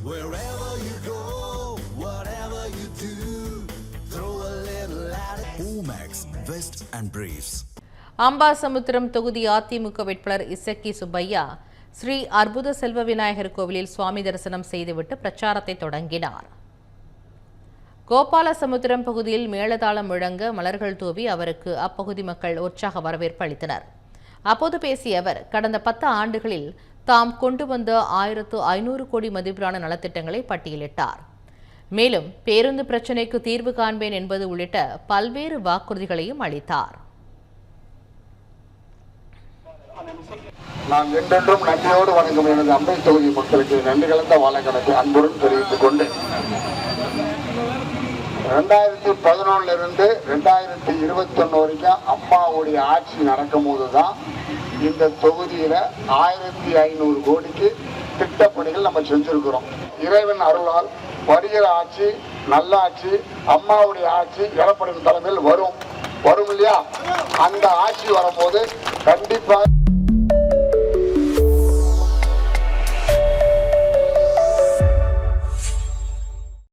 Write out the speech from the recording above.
Wherever you go, whatever you do, throw a little at it. Omax, Vest and Briefs. Ambasamudram தொகுதி அதிமுக வேட்பாளர் இசக்கி சுப்பையா ஸ்ரீ அற்புத செல்வ விநாயகர் கோவிலில் சுவாமி தரிசனம் செய்துவிட்டு பிரச்சாரத்தை தொடங்கினார். கோபாலசமுத்திரம் பகுதியில் மேளதாளம் முழங்க மலர்கள் தூவி அவருக்கு அப்பகுதி மக்கள் உற்சாக வரவேற்பு அளித்தனர். அப்போது பேசிய அவர், கடந்த 10 ஆண்டுகளில் தாம் கொண்டு வந்த 1500 கோடி மதிப்பிலான நலத்திட்டங்களை பட்டியலிட்டார். மேலும் பேருந்து பிரச்சினைக்கு தீர்வு காண்பேன் என்பது உள்ளிட்ட பல்வேறு வாக்குறுதிகளையும் அளித்தார். நான் என்றென்றும் நன்றியோடு வணங்கும் எனது அம்பை தொகுதி மக்களுக்கு நன்றி கலந்த வணக்கத்தை அன்புடன் தெரிவித்துக் கொண்டு 2011 இருந்து 2021 வரைக்கும் அம்மாவுடைய ஆட்சி நடக்கும் போதுதான் இந்த தொகுதியில 1500 கோடிக்கு திட்டப்பணிகள் நம்ம செஞ்சிருக்கிறோம். இறைவன் அருளால் வருகிற ஆட்சி நல்ல ஆட்சி, அம்மாவுடைய ஆட்சி எடப்பாடி தலைமையில் வரும் இல்லையா? அந்த ஆட்சி வரும்போது கண்டிப்பாக